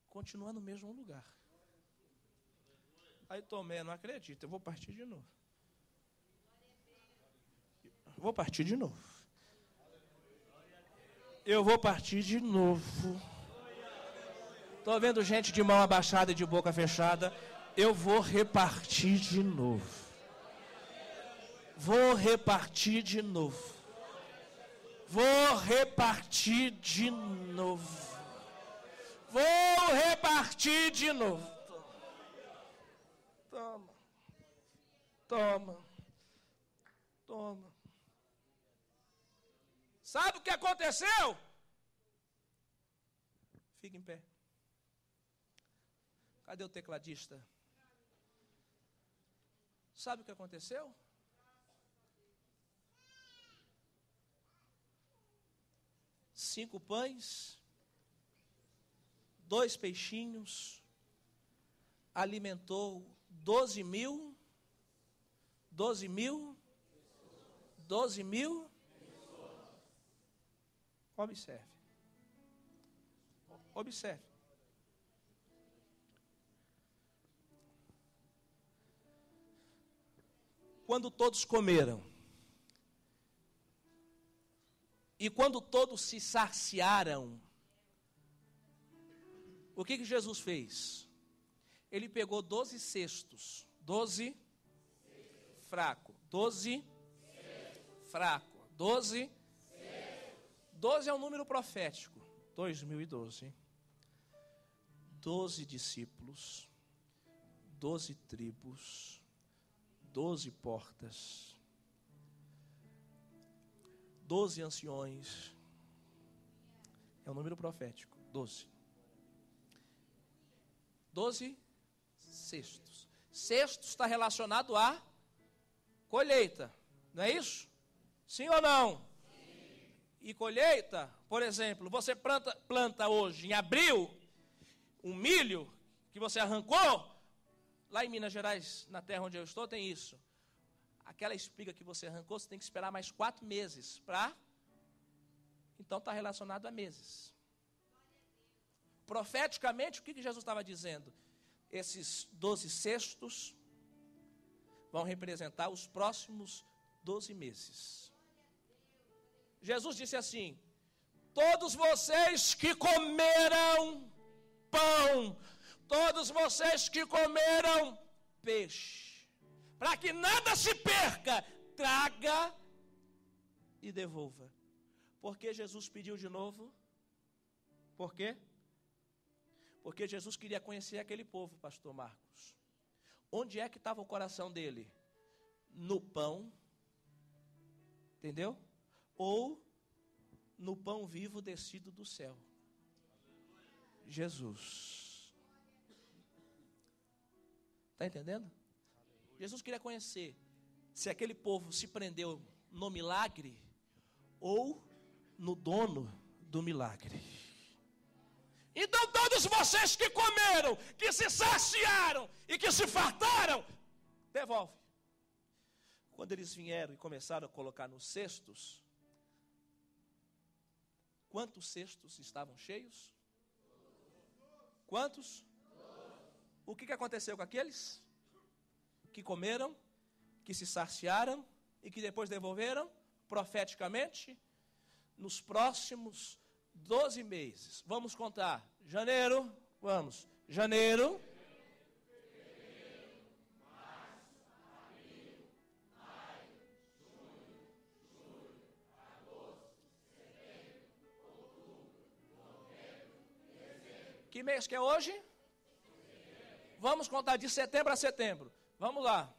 A: continua no mesmo lugar. Aí Tomé não acredita, eu vou partir de novo. Vou partir de novo. Eu vou partir de novo. Estou vendo gente de mão abaixada e de boca fechada. Eu vou repartir de novo. Vou repartir de novo. Vou repartir de novo. Vou repartir de novo. Toma. Toma. Toma. Sabe o que aconteceu? Fica em pé. Cadê o tecladista? Sabe o que aconteceu? Cinco pães, 2 peixinhos, alimentou 12 mil. Observe. Observe. Quando todos comeram, e quando todos se saciaram, o que Jesus fez? Ele pegou 12 cestos, 12 fraco, 12 fraco, 12 é um número profético. 2012. 12 discípulos, 12 tribos, 12 portas, 12 anciões. É um número profético. 12. 12 cestos. Cestos está relacionado à colheita. Não é isso? Sim ou não? E colheita, por exemplo, você planta hoje, em abril, um milho que você arrancou, lá em Minas Gerais, na terra onde eu estou, tem isso. Aquela espiga que você arrancou, você tem que esperar mais 4 meses para... Então está relacionado a meses. Profeticamente, o que Jesus estava dizendo? Esses 12 cestos vão representar os próximos 12 meses. Jesus disse assim: todos vocês que comeram pão, todos vocês que comeram peixe, para que nada se perca, traga e devolva. Por que Jesus pediu de novo? Por quê? Porque Jesus queria conhecer aquele povo, pastor Marcos. Onde é que estava o coração dele? No pão, entendeu? Ou no pão vivo descido do céu. Jesus. Está entendendo? Jesus queria conhecer se aquele povo se prendeu no milagre ou no dono do milagre. Então todos vocês que comeram, que se saciaram e que se fartaram, devolve. Quando eles vieram e começaram a colocar nos cestos, quantos cestos estavam cheios? Quantos? O que aconteceu com aqueles? O que comeram, que se saciaram e que depois devolveram profeticamente nos próximos 12 meses. Vamos contar. Janeiro, vamos. Janeiro, março, abril, maio, junho, julho, agosto, setembro, outubro, novembro, dezembro. Que mês que é hoje? Setembro. Vamos contar de setembro a setembro. Vamos lá.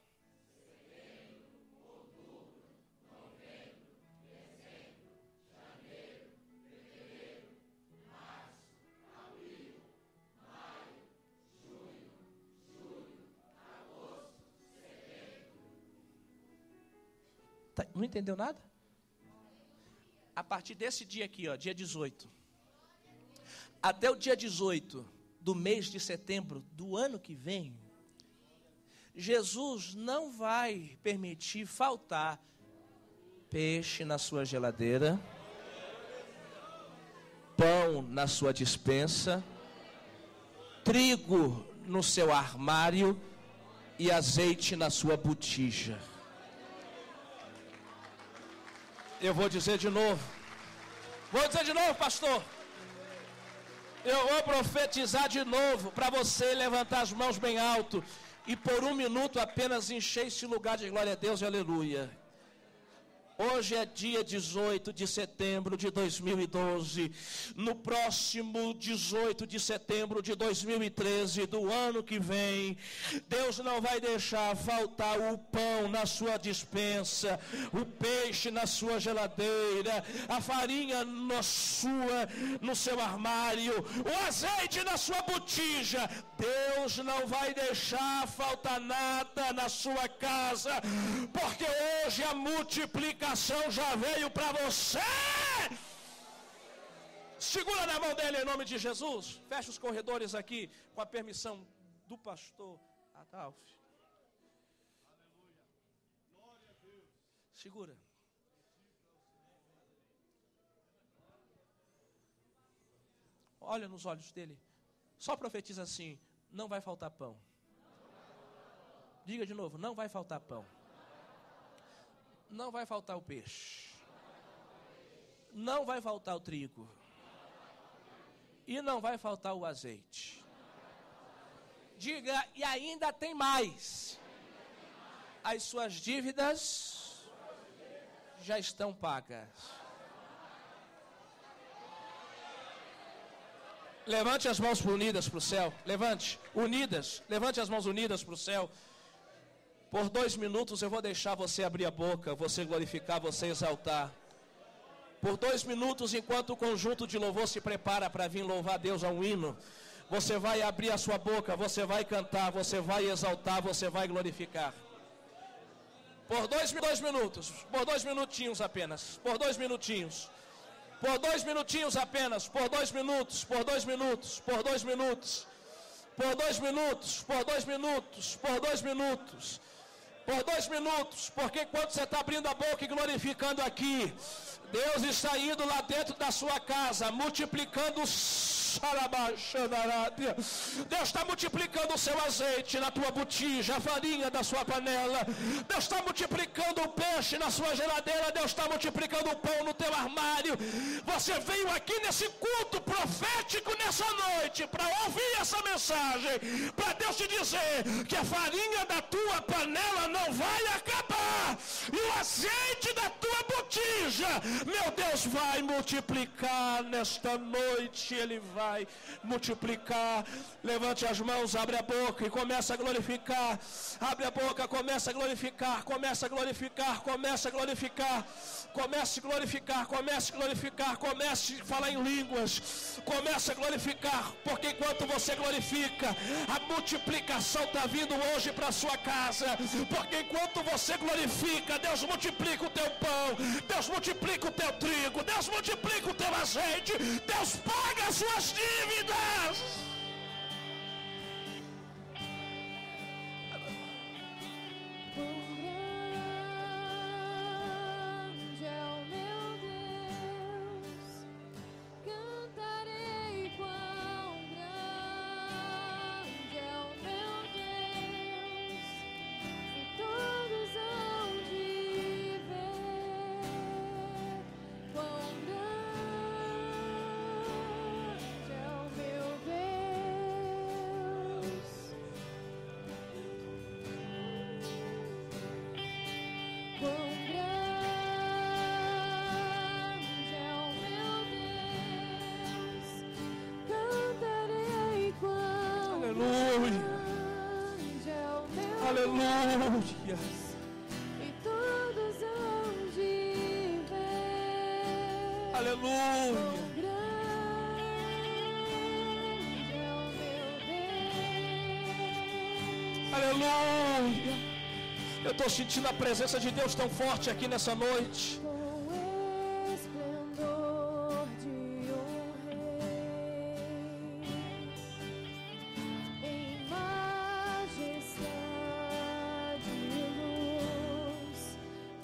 A: Não entendeu nada? A partir desse dia aqui, ó, dia 18, até o dia 18 do mês de setembro do ano que vem, Jesus não vai permitir faltar peixe na sua geladeira, pão na sua despensa, trigo no seu armário e azeite na sua botija. Eu vou dizer de novo. Vou dizer de novo, pastor. Eu vou profetizar de novo para você levantar as mãos bem alto e por um minuto apenas encher esse lugar de glória a Deus e aleluia. Hoje é dia 18 de setembro de 2012. No próximo 18 de setembro de 2013, do ano que vem, Deus não vai deixar faltar o pão na sua despensa, o peixe na sua geladeira, a farinha no seu armário, o azeite na sua botija. Deus não vai deixar faltar nada na sua casa, porque hoje a multiplicação já veio para você. Segura na mão dele em nome de Jesus. Fecha os corredores aqui com a permissão do pastor Adalf. Segura. Olha nos olhos dele. Só profetiza assim: não vai faltar pão. Diga de novo: não vai faltar pão. Não vai faltar o peixe. Não vai faltar o trigo. E não vai faltar o azeite. Diga: e ainda tem mais. As suas dívidas já estão pagas. Levante as mãos unidas para o céu. Levante, unidas. Levante as mãos unidas para o céu. Por 2 minutos eu vou deixar você abrir a boca, você glorificar, você exaltar. Por 2 minutos, enquanto o conjunto de louvor se prepara para vir louvar Deus a um hino, você vai abrir a sua boca, você vai cantar, você vai exaltar, você vai glorificar. Por 2 minutos, por 2 minutinhos apenas, por 2 minutinhos. Por 2 minutinhos apenas, por 2 minutos, por 2 minutos, por 2 minutos. Por 2 minutos, por 2 minutos, por 2 minutos. Por 2 minutos, porque enquanto você está abrindo a boca e glorificando aqui, Deus está indo lá dentro da sua casa, multiplicando Deus está multiplicando o seu azeite na tua botija, a farinha da sua panela. Deus está multiplicando o peixe na sua geladeira. Deus está multiplicando o pão no teu armário. Você veio aqui nesse culto profético nessa noite para ouvir essa mensagem, para Deus te dizer que a farinha da tua panela não vai acabar e o azeite da tua botija, meu Deus, vai multiplicar nesta noite. Ele vai multiplicar. Levante as mãos, abre a boca e começa a glorificar. Abre a boca, começa a glorificar. Começa a glorificar, começa a glorificar. Comece a glorificar, comece a glorificar. Comece a falar em línguas. Comece a glorificar, porque enquanto você glorifica, a multiplicação está vindo hoje para a sua casa. Porque enquanto você glorifica, Deus multiplica o teu pão, Deus multiplica o teu trigo, Deus multiplica o teu azeite, Deus paga as suas dívidas. Aleluia. Aleluia.
B: E todos hão de ver.
A: Aleluia. Aleluia. Eu estou sentindo a presença de Deus tão forte aqui nessa noite.
B: Com esplendor de um rei, em majestade e luz,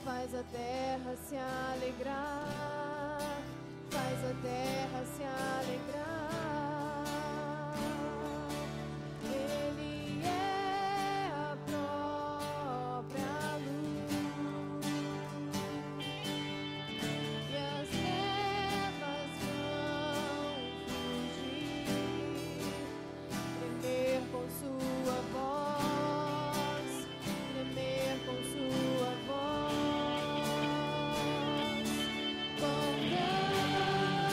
B: faz a terra se alegrar, faz a terra se alegrar. Com sua voz, tremer com sua voz, com grande.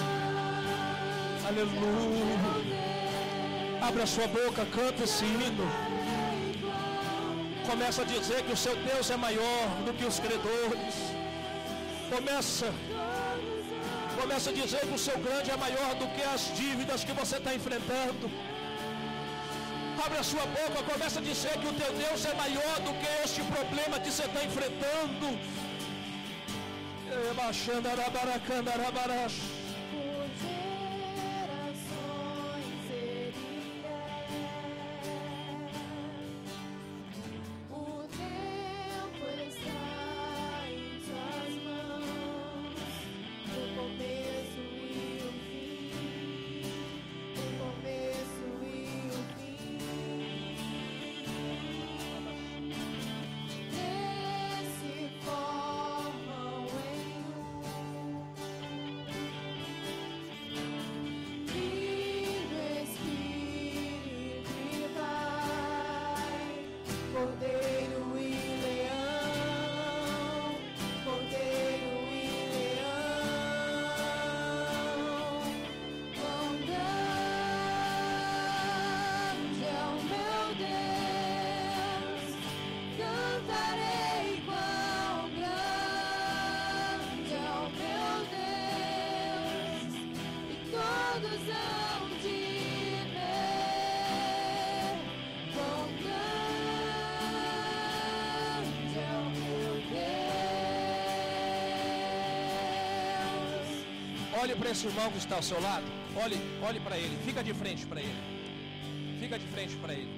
A: Aleluia. Abra sua boca, canta esse hino. Começa a dizer que o seu Deus é maior do que os credores. Começa a dizer que o seu grande é maior do que as dívidas que você está enfrentando. Abre a sua boca, começa a dizer que o teu Deus é maior do que este problema que você está enfrentando.
B: Por gerações ele é. O tempo está em suas mãos, o começo e o fim, o começo e o fim. Se formam em Filho, Espírito e Pai, Cordeiro e Leão, Cordeiro e Leão. Quão grande é o meu Deus, cantarei. Quão grande é o meu Deus, e todos hão de ver. Quão grande é o meu Deus.
A: Olhe para esse irmão que está ao seu lado. Olhe para ele. Fica de frente para ele. Fica de frente para ele.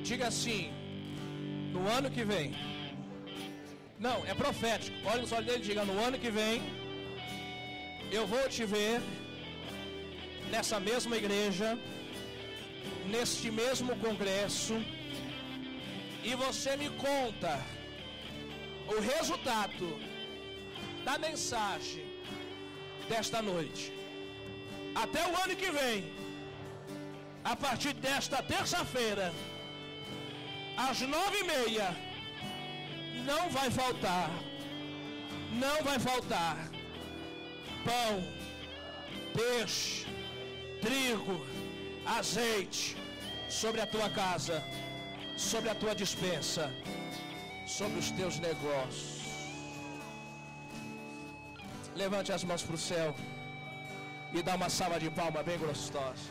A: Diga assim: no ano que vem. Não, é profético. Olha nos olhos dele e diga: no ano que vem, eu vou te ver nessa mesma igreja, neste mesmo congresso, e você me conta o resultado da mensagem desta noite. Até o ano que vem, a partir desta terça-feira, às 9h30, não vai faltar pão, peixe, trigo, azeite sobre a tua casa, sobre a tua despensa, sobre os teus negócios. Levante as mãos para o céu e dá uma salva de palmas bem gostosa.